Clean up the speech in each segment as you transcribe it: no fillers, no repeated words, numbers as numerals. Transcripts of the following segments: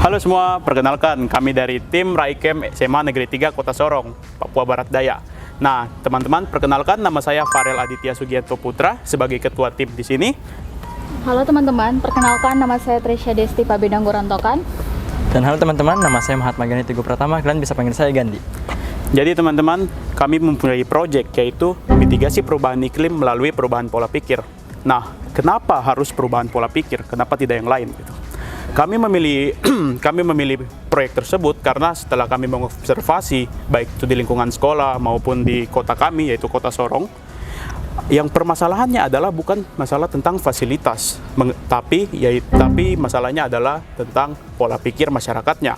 Halo semua, perkenalkan kami dari tim Raikem SMA Negeri 3 Kota Sorong, Papua Barat Daya. Nah, teman-teman, perkenalkan nama saya Farel Aditya Sugianto Putra sebagai ketua tim di sini. Halo teman-teman, perkenalkan nama saya Trisha Desti Pabedang Gorantokan. Dan halo teman-teman, nama saya Mahatma Gani Teguh Pratama, kalian bisa panggil saya Gandhi. Jadi teman-teman, kami mempunyai proyek yaitu mitigasi perubahan iklim melalui perubahan pola pikir. Nah, kenapa harus perubahan pola pikir? Kenapa tidak yang lain? Gitu. Kami memilih proyek tersebut karena setelah kami mengobservasi baik itu di lingkungan sekolah maupun di kota kami yaitu Kota Sorong, yang permasalahannya adalah bukan masalah tentang fasilitas, tapi masalahnya adalah tentang pola pikir masyarakatnya.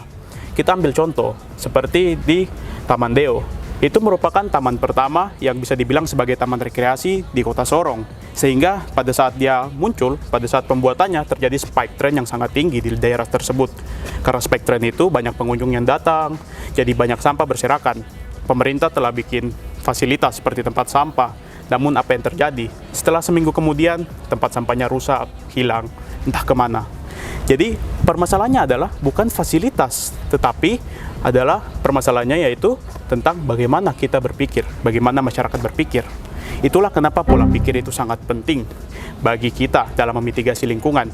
Kita ambil contoh seperti di Taman Deo. Itu merupakan taman pertama yang bisa dibilang sebagai taman rekreasi di Kota Sorong. Sehingga pada saat dia muncul, pada saat pembuatannya terjadi spike trend yang sangat tinggi di daerah tersebut. Karena spike trend itu banyak pengunjung yang datang, jadi banyak sampah berserakan. Pemerintah telah bikin fasilitas seperti tempat sampah. Namun apa yang terjadi? Setelah seminggu kemudian, tempat sampahnya rusak, hilang, entah kemana. Jadi permasalahannya adalah bukan fasilitas, tetapi adalah permasalahannya yaitu tentang bagaimana kita berpikir, bagaimana masyarakat berpikir. Itulah kenapa pola pikir itu sangat penting bagi kita dalam memitigasi lingkungan.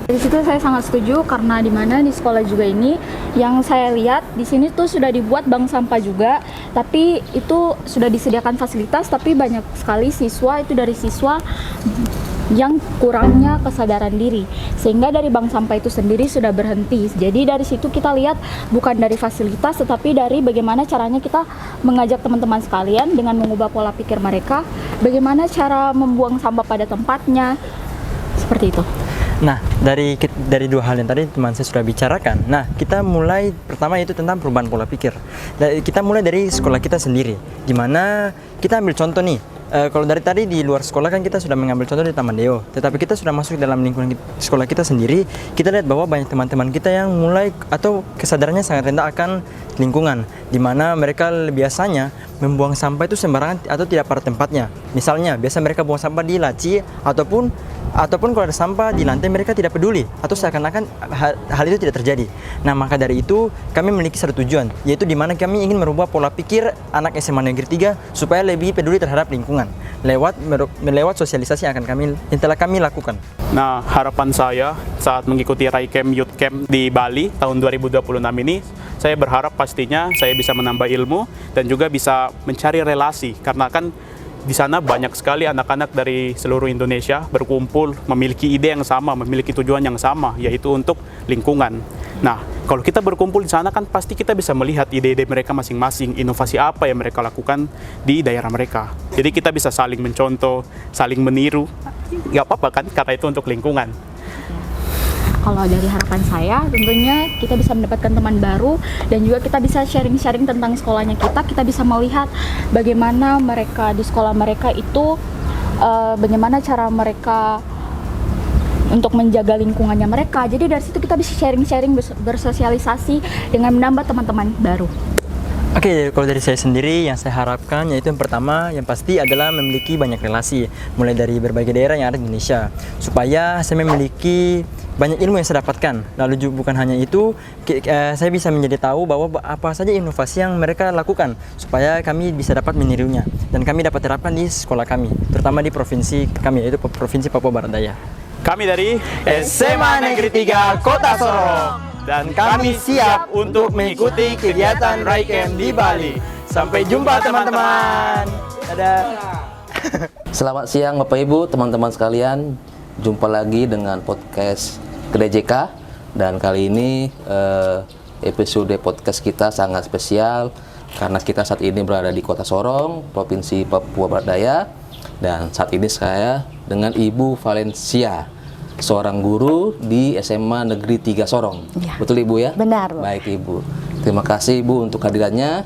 Di situ saya sangat setuju karena di sekolah juga ini yang saya lihat di sini tuh sudah dibuat bank sampah juga, tapi itu sudah disediakan fasilitas, tapi banyak sekali siswa yang kurangnya kesadaran diri, sehingga dari bank sampah itu sendiri sudah berhenti. Jadi dari situ kita lihat bukan dari fasilitas, tetapi dari bagaimana caranya kita mengajak teman-teman sekalian dengan mengubah pola pikir mereka, bagaimana cara membuang sampah pada tempatnya, seperti itu. Nah, dari dua hal yang tadi teman saya sudah bicarakan. Nah, kita mulai pertama itu tentang perubahan pola pikir. Kita mulai dari sekolah kita sendiri, di mana kita ambil contoh nih. Kalau dari tadi di luar sekolah kan kita sudah mengambil contoh di Taman Deo, tetapi kita sudah masuk dalam lingkungan sekolah kita sendiri, kita lihat bahwa banyak teman-teman kita yang mulai atau kesadarannya sangat rendah akan lingkungan, di mana mereka biasanya membuang sampah itu sembarangan atau tidak pada tempatnya. Misalnya, biasa mereka buang sampah di laci ataupun kalau ada sampah di lantai mereka tidak peduli atau seakan-akan hal itu tidak terjadi. Nah, maka dari itu kami memiliki satu tujuan, yaitu di mana kami ingin merubah pola pikir anak SMA Negeri 3 supaya lebih peduli terhadap lingkungan lewat sosialisasi yang telah kami lakukan. Nah, harapan saya saat mengikuti Raikem Youth Camp di Bali tahun 2026 ini, saya berharap pastinya saya bisa menambah ilmu dan juga bisa mencari relasi, karena kan di sana banyak sekali anak-anak dari seluruh Indonesia berkumpul, memiliki ide yang sama, memiliki tujuan yang sama, yaitu untuk lingkungan. Nah, kalau kita berkumpul di sana kan pasti kita bisa melihat ide-ide mereka masing-masing, inovasi apa yang mereka lakukan di daerah mereka. Jadi kita bisa saling mencontoh, saling meniru, nggak apa-apa kan, karena itu untuk lingkungan. Kalau dari harapan saya, tentunya kita bisa mendapatkan teman baru dan juga kita bisa sharing-sharing tentang sekolahnya kita bisa melihat bagaimana mereka di sekolah mereka itu, bagaimana cara mereka untuk menjaga lingkungannya mereka. Jadi dari situ kita bisa sharing-sharing, bersosialisasi dengan menambah teman-teman baru. Oke, kalau dari saya sendiri yang saya harapkan yaitu yang pertama yang pasti adalah memiliki banyak relasi mulai dari berbagai daerah yang ada di Indonesia, supaya saya memiliki banyak ilmu yang saya dapatkan. Lalu juga bukan hanya itu, saya bisa menjadi tahu bahwa apa saja inovasi yang mereka lakukan supaya kami bisa dapat menirunya dan kami dapat terapkan di sekolah kami, terutama di provinsi kami yaitu Provinsi Papua Barat Daya. Kami dari SMA Negeri 3 Kota Sorong, dan kami siap untuk mengikuti kegiatan Raikem di Bali. Sampai jumpa teman-teman. Dadah. Selamat siang Bapak Ibu, teman-teman sekalian. Jumpa lagi dengan podcast KDJK, dan kali ini episode podcast kita sangat spesial karena kita saat ini berada di Kota Sorong, Provinsi Papua Barat Daya, dan saat ini saya dengan Ibu Valencia, seorang guru di SMA Negeri 3 Sorong. Ya. Betul Ibu ya? Benar. Baik Ibu. Terima kasih Ibu untuk kehadirannya.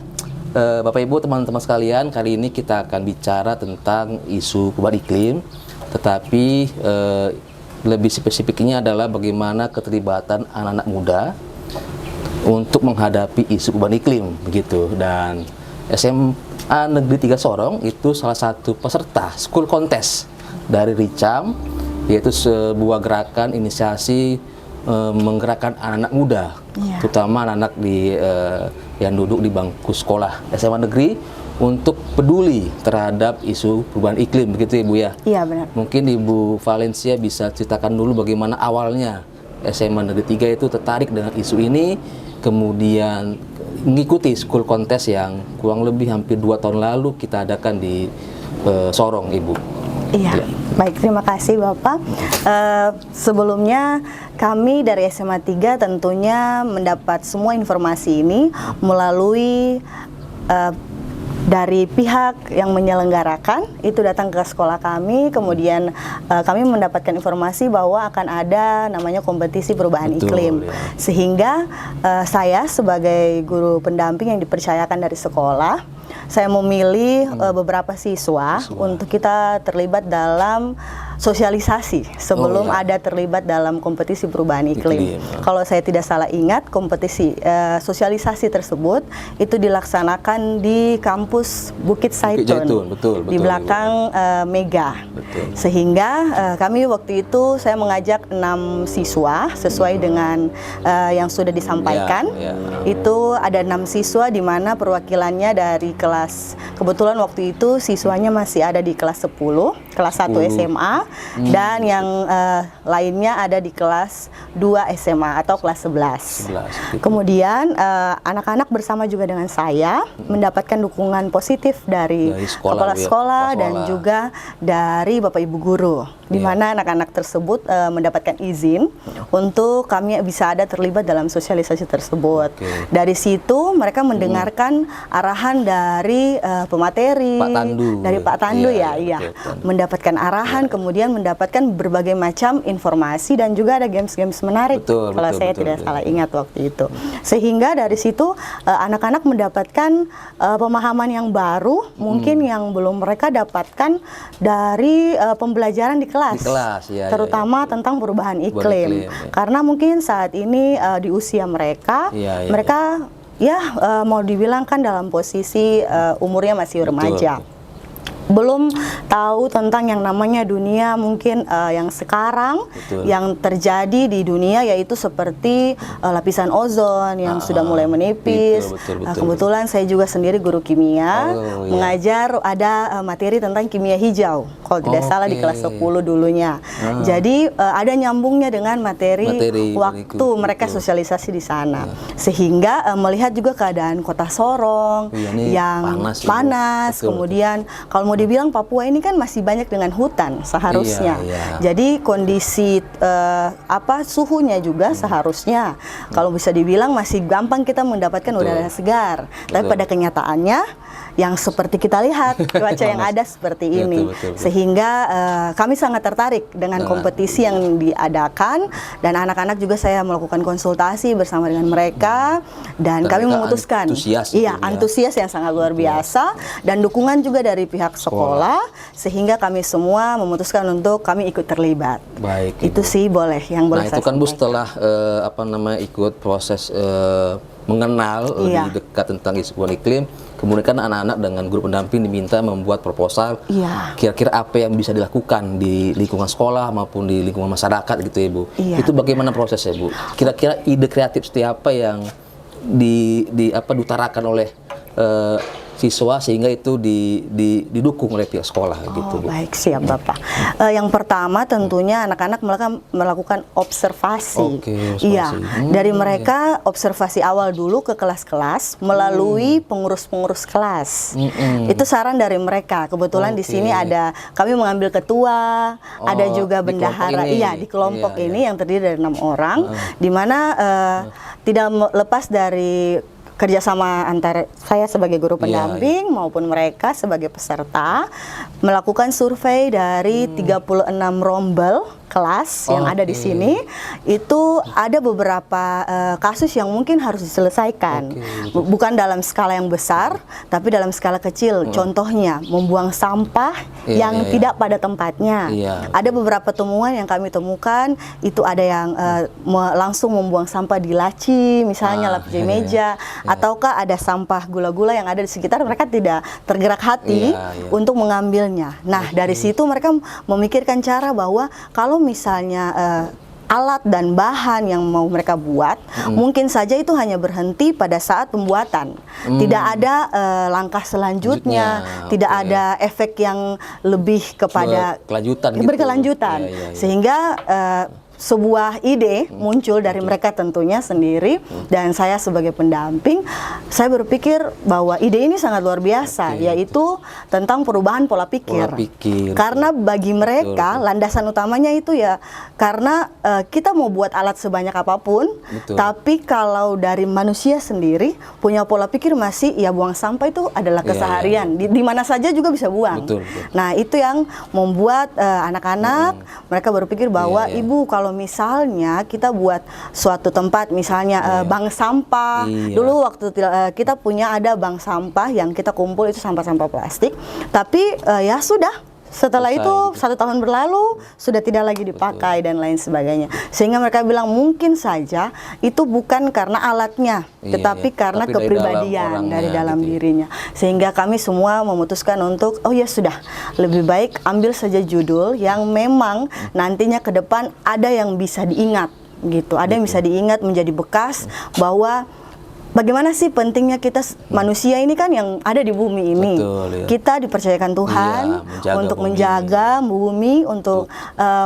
Bapak Ibu, teman-teman sekalian, kali ini kita akan bicara tentang isu perubahan iklim, tetapi lebih spesifiknya adalah bagaimana keterlibatan anak-anak muda untuk menghadapi isu perubahan iklim, begitu. Dan SMA Negeri 3 Sorong itu salah satu peserta school contest dari RICAM, yaitu sebuah gerakan inisiasi menggerakkan anak-anak muda, terutama anak-anak yang duduk di bangku sekolah SMA negeri untuk peduli terhadap isu perubahan iklim, begitu Ibu ya? Iya, benar. Mungkin Ibu Valencia bisa ceritakan dulu bagaimana awalnya SMA Negeri 3 itu tertarik dengan isu ini, kemudian mengikuti school contest yang kurang lebih hampir 2 tahun lalu kita adakan di Sorong, Ibu. Iya, baik, terima kasih Bapak. Sebelumnya kami dari SMA 3 tentunya mendapat semua informasi ini melalui dari pihak yang menyelenggarakan, itu datang ke sekolah kami, kemudian kami mendapatkan informasi bahwa akan ada namanya kompetisi perubahan iklim. Ya. Sehingga saya sebagai guru pendamping yang dipercayakan dari sekolah, saya memilih beberapa siswa untuk kita terlibat dalam sosialisasi sebelum ada terlibat dalam kompetisi perubahan iklim. Kalau saya tidak salah ingat, kompetisi sosialisasi tersebut itu dilaksanakan di kampus Bukit Zaitun, betul, di belakang Mega. Betul. Sehingga kami waktu itu saya mengajak 6 siswa sesuai dengan yang sudah disampaikan. Itu ada 6 siswa di mana perwakilannya dari kelas, kebetulan waktu itu siswanya masih ada di kelas 10, kelas 1 SMA. Dan yang lainnya ada di kelas 2 SMA atau kelas 11. Gitu. Kemudian anak-anak bersama juga dengan saya mendapatkan dukungan positif dari kepala sekolah dan juga dari Bapak Ibu guru, di mana anak-anak tersebut mendapatkan izin untuk kami bisa ada terlibat dalam sosialisasi tersebut. Dari situ mereka mendengarkan arahan dari pemateri, dari Pak Tandu mendapatkan arahan, kemudian mendapatkan berbagai macam informasi dan juga ada games-games menarik kalau saya tidak salah ingat waktu itu. Sehingga dari situ anak-anak mendapatkan pemahaman yang baru, mungkin yang belum mereka dapatkan dari pembelajaran di kelas, terutama tentang perubahan iklim. Karena mungkin saat ini di usia mereka, mereka mau dibilang kan dalam posisi umurnya masih remaja. Belum tahu tentang yang namanya dunia mungkin yang sekarang yang terjadi di dunia, yaitu seperti lapisan ozon yang sudah mulai menipis. Kebetulan saya juga sendiri guru kimia, mengajar ada materi tentang kimia hijau kalau tidak salah di kelas 10 dulunya. Jadi ada nyambungnya dengan materi waktu mereka sosialisasi di sana. Sehingga melihat juga keadaan kota Sorong yang panas, kemudian kalau mau dibilang Papua ini kan masih banyak dengan hutan seharusnya. Jadi kondisi suhunya juga seharusnya kalau bisa dibilang masih gampang kita mendapatkan udara segar. Tapi pada kenyataannya yang seperti kita lihat cuaca yang ada seperti ini. Sehingga kami sangat tertarik dengan kompetisi yang diadakan, dan anak-anak juga saya melakukan konsultasi bersama dengan mereka, dan kami memutuskan antusias yang sangat luar biasa, dan dukungan juga dari pihak sekolah, sehingga kami semua memutuskan untuk kami ikut terlibat. Baik, itu sih boleh yang boleh saya itu kan Bu, setelah ikut proses mengenal lebih dekat tentang isu perubahan iklim, kemudian kan anak-anak dengan guru pendamping diminta membuat proposal kira-kira apa yang bisa dilakukan di lingkungan sekolah maupun di lingkungan masyarakat gitu ya Bu. Itu bagaimana prosesnya Bu? Kira-kira ide kreatif seperti apa yang diutarakan oleh siswa sehingga itu didukung oleh pihak sekolah gitu Bu. Baik, siap Bapak. Yang pertama tentunya anak-anak melakukan observasi. Dari mereka observasi awal dulu ke kelas-kelas melalui pengurus-pengurus kelas. Itu saran dari mereka. Kebetulan di sini ada kami mengambil ketua, ada juga bendahara. Di kelompok ini yang terdiri dari 6 orang, di mana tidak lepas dari kerjasama antara saya sebagai guru pendamping maupun mereka sebagai peserta, melakukan survei dari 36 rombel kelas yang ada di sini. Itu ada beberapa kasus yang mungkin harus diselesaikan, bukan dalam skala yang besar tapi dalam skala kecil. Contohnya membuang sampah yang tidak pada tempatnya. Ada beberapa temuan yang kami temukan, itu ada yang langsung membuang sampah di laci, misalnya laci meja, ataukah ada sampah gula-gula yang ada di sekitar, mereka tidak tergerak hati untuk mengambilnya. Nah, dari situ mereka memikirkan cara bahwa kalau misalnya alat dan bahan yang mau mereka buat, mungkin saja itu hanya berhenti pada saat pembuatan. Tidak ada langkah selanjutnya, tidak ada efek yang lebih kepada berkelanjutan. Sehingga sebuah ide muncul dari mereka tentunya sendiri, dan saya sebagai pendamping, saya berpikir bahwa ide ini sangat luar biasa, yaitu tentang perubahan pola pikir. Karena bagi mereka landasan utamanya itu ya karena kita mau buat alat sebanyak apapun, tapi kalau dari manusia sendiri punya pola pikir masih ya buang sampah itu adalah keseharian, di mana saja juga bisa buang. Nah, itu yang membuat anak-anak mereka berpikir bahwa ibu, kalau misalnya kita buat suatu tempat, misalnya bank sampah. Dulu waktu kita punya ada bank sampah yang kita kumpul itu sampah-sampah plastik, tapi ya sudah, setelah itu 1 tahun berlalu sudah tidak lagi dipakai dan lain sebagainya. Sehingga mereka bilang mungkin saja itu bukan karena alatnya, tetapi karena kepribadian dari dalam dirinya. Sehingga kami semua memutuskan untuk oh ya sudah, lebih baik ambil saja judul yang memang nantinya ke depan ada yang bisa diingat gitu. Ada yang bisa diingat menjadi bekas bahwa bagaimana sih pentingnya kita manusia ini kan yang ada di bumi ini. Kita dipercayakan Tuhan untuk menjaga bumi, untuk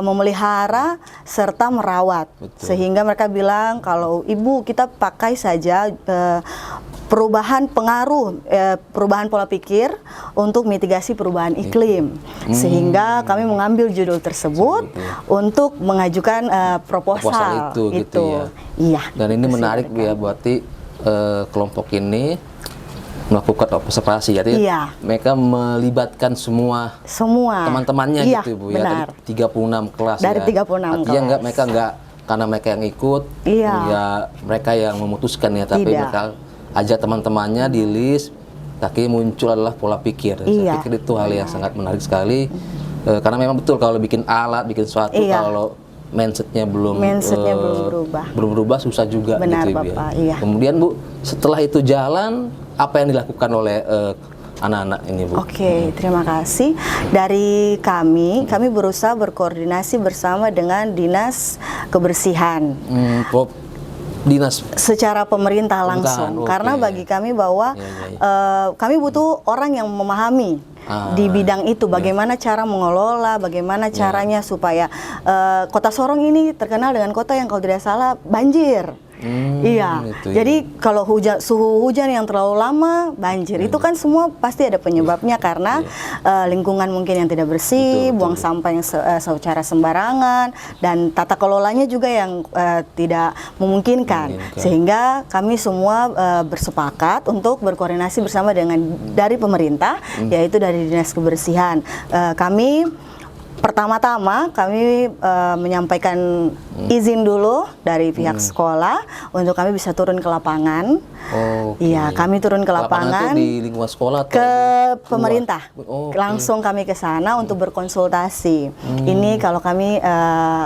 memelihara serta merawat. Sehingga mereka bilang kalau ibu kita pakai saja perubahan pola pikir untuk mitigasi perubahan iklim. Sehingga kami mengambil judul tersebut untuk mengajukan proposal itu gitu ya. Iya. Dan ini menarik ya, berarti kelompok ini melakukan observasi, jadi mereka melibatkan semua teman-temannya gitu Ibu ya, dari 36 kelas dari 36 artinya mereka enggak karena mereka yang ikut ya mereka yang memutuskan ya, tapi mereka ajak teman-temannya di list, tapi muncul adalah pola pikir. Saya pikir itu hal yang sangat menarik sekali, karena memang betul kalau bikin alat, bikin sesuatu kalau mindsetnya belum berubah susah juga. Benar, gitu Bapak, ya. Kemudian Bu, setelah itu jalan, apa yang dilakukan oleh anak-anak ini Bu? Oke, terima kasih. Dari kami berusaha berkoordinasi bersama dengan Dinas Kebersihan. Dinas secara pemerintah langsung. Karena bagi kami bahwa kami butuh orang yang memahami di bidang itu, bagaimana cara mengelola, bagaimana caranya supaya Kota Sorong ini terkenal dengan kota yang kalau tidak salah banjir. Jadi kalau suhu hujan yang terlalu lama banjir, itu kan semua pasti ada penyebabnya karena lingkungan mungkin yang tidak bersih, buang sampah yang secara sembarangan, dan tata kelolanya juga yang tidak memungkinkan. Sehingga kami semua bersepakat untuk berkoordinasi bersama dengan dari pemerintah, yaitu dari Dinas Kebersihan. Pertama-tama kami menyampaikan izin dulu dari pihak sekolah untuk kami bisa turun ke lapangan. Iya, kami turun ke lapangan di lingkungan sekolah atau ke pemerintah. Langsung kami ke sana untuk berkonsultasi. Ini kalau kami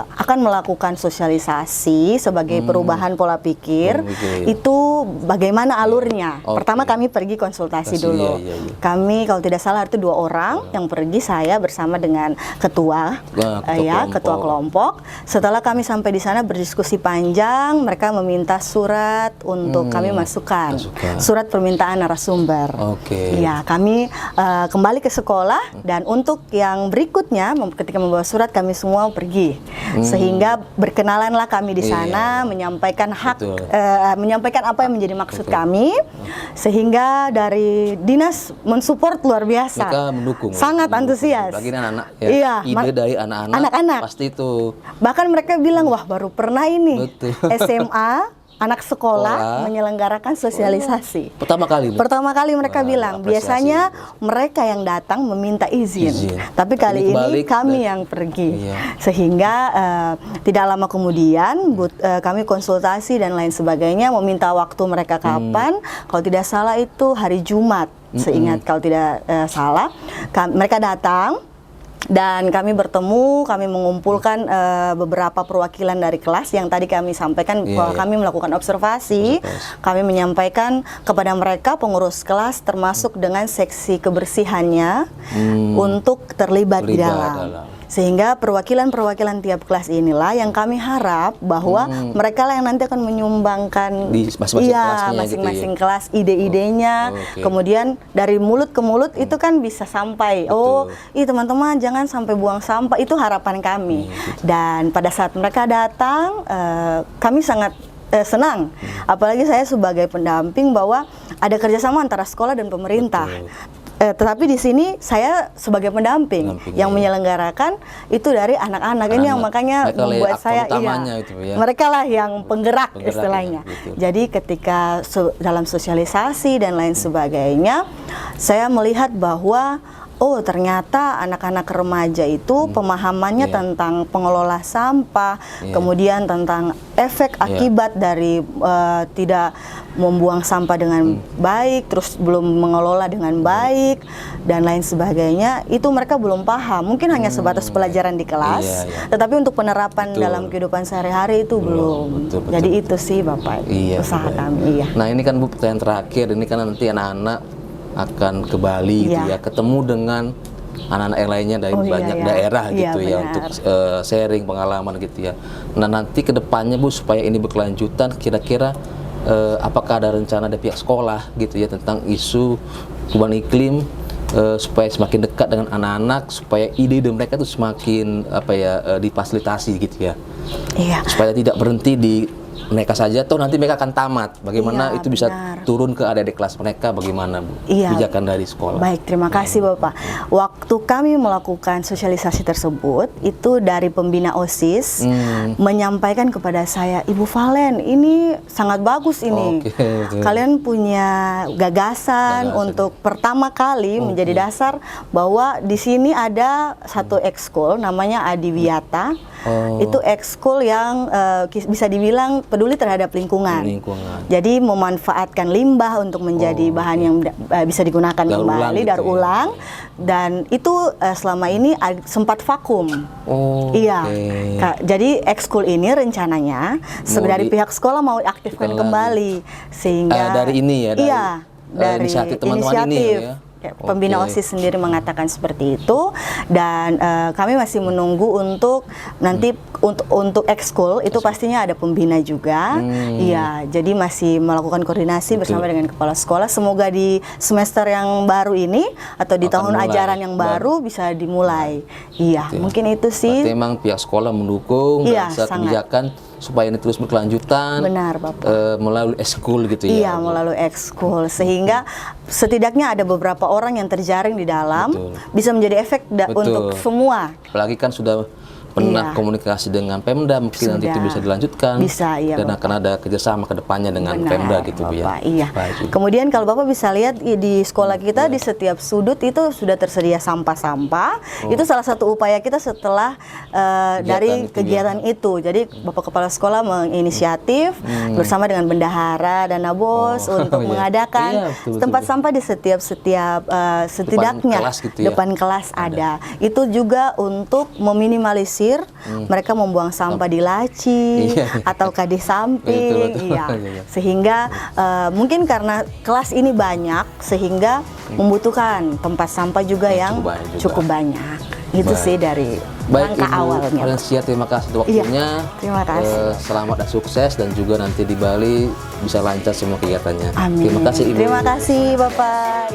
akan melakukan sosialisasi sebagai perubahan pola pikir, itu bagaimana alurnya. Pertama kami pergi konsultasi dulu. Kami kalau tidak salah itu 2 orang yang pergi, saya bersama dengan ketua kelompok. Setelah kami sampai di sana berdiskusi panjang, mereka meminta surat untuk kami masukkan surat permintaan narasumber. Iya, kami kembali ke sekolah, dan untuk yang berikutnya ketika membawa surat kami semua pergi. Sehingga berkenalanlah kami di sana, menyampaikan menyampaikan apa yang menjadi maksud kami, sehingga dari dinas mensupport luar biasa. Mereka mendukung. Sangat antusias. Bagi anak-anak ya. Ide dari anak-anak pasti itu. Bahkan mereka bilang, wah baru pernah ini SMA anak sekolah menyelenggarakan sosialisasi. Pertama kali mereka bilang, biasanya mereka yang datang meminta izin. Tapi kali ini kami yang pergi. Sehingga tidak lama kemudian kami konsultasi dan lain sebagainya, meminta waktu mereka kapan. Kalau tidak salah itu hari Jumat, seingat kalau tidak salah. Mereka datang. Dan kami bertemu, kami mengumpulkan beberapa perwakilan dari kelas yang tadi kami sampaikan bahwa kami melakukan observasi. Kami menyampaikan kepada mereka pengurus kelas termasuk dengan seksi kebersihannya untuk terlibat di dalam. Sehingga perwakilan-perwakilan tiap kelas inilah yang kami harap bahwa mereka lah yang nanti akan menyumbangkan di masing-masing kelasnya masing-masing gitu ya? kelas ide-idenya. Oke. Kemudian dari mulut ke mulut itu kan bisa sampai. Oh, teman-teman jangan sampai buang sampah, itu harapan kami. Dan pada saat mereka datang, kami sangat senang. Apalagi saya sebagai pendamping bahwa ada kerjasama antara sekolah dan pemerintah. Tetapi di sini saya sebagai pendamping yang menyelenggarakan itu dari anak-anak ini, yang makanya membuat saya mereka lah yang penggerak istilahnya. Gitu. Jadi ketika dalam sosialisasi dan lain sebagainya, saya melihat bahwa oh ternyata anak-anak remaja itu pemahamannya tentang pengelola sampah, kemudian tentang efek akibat dari tidak membuang sampah dengan baik, terus belum mengelola dengan baik dan lain sebagainya, itu mereka belum paham. Mungkin hanya sebatas pelajaran di kelas, tetapi untuk penerapan dalam kehidupan sehari-hari itu belum. Betul. Jadi itu sih Bapak usaha kami. Nah ini kan Bu, pertanyaan terakhir, ini kan nanti anak-anak akan ke Bali gitu ya, ketemu dengan anak-anak yang lainnya dari banyak daerah gitu ya, untuk sharing pengalaman gitu ya. Nah nanti ke depannya Bu, supaya ini berkelanjutan, kira-kira apakah ada rencana dari pihak sekolah gitu ya tentang isu perubahan iklim, supaya semakin dekat dengan anak-anak, supaya ide-ide mereka itu semakin difasilitasi gitu ya. Supaya tidak berhenti di mereka saja, atau nanti mereka akan tamat. Bagaimana itu bisa turun ke adik-adik kelas mereka, bagaimana Bu kebijakan dari sekolah? Baik, terima kasih Bapak. Waktu kami melakukan sosialisasi tersebut, itu dari pembina OSIS menyampaikan kepada saya, Ibu Valen, ini sangat bagus ini. Kalian punya gagasan untuk pertama kali menjadi dasar bahwa di sini ada satu ekskul namanya Adiwiyata. Itu ekskul yang bisa dibilang peduli terhadap lingkungan. Jadi memanfaatkan limbah untuk menjadi bahan yang bisa digunakan kembali, daur ulang. Dan itu selama ini sempat vakum. Jadi ekskul ini rencananya dari pihak sekolah mau aktifkan kembali, sehingga dari ini ya, dari inisiatif teman-teman ini ya. Pembina OSIS sendiri mengatakan seperti itu, dan kami masih menunggu untuk nanti untuk ekskul itu pastinya ada pembina juga. Iya, jadi masih melakukan koordinasi bersama dengan kepala sekolah. Semoga di semester yang baru ini atau di tahun ajaran yang baru bisa dimulai. Mungkin itu sih. Berarti memang pihak sekolah mendukung dan kebijakan supaya ini terus berkelanjutan. Benar, Bapak. Melalui ekskul gitu ya. Iya, melalui ekskul, sehingga setidaknya ada beberapa orang yang terjaring di dalam, bisa menjadi efek untuk semua. Apalagi kan sudah pernah komunikasi dengan Pemda, mungkin nanti itu bisa dilanjutkan. Bisa, iya. Dan akan ada kerjasama ke depannya dengan Pemda gitu Bu ya. Baik. Kemudian kalau Bapak bisa lihat di sekolah kita, di setiap sudut itu sudah tersedia sampah-sampah. Itu salah satu upaya kita setelah dari kegiatan itu. Jadi Bapak Kepala Sekolah menginisiatif bersama dengan bendahara dan Nabos untuk mengadakan tempat sampah di setiap setidaknya depan kelas ada. Itu juga untuk meminimalisir mereka membuang sampah di laci ataukah di samping. Sehingga mungkin karena kelas ini banyak, sehingga membutuhkan tempat sampah juga yang cukup banyak. Itu sih dari langkah awalnya. Valencia, terima kasih untuk waktunya. Terima kasih. Selamat dan sukses, dan juga nanti di Bali bisa lancar semua kegiatannya. Amin. Terima kasih Ibu. Terima kasih Bapak.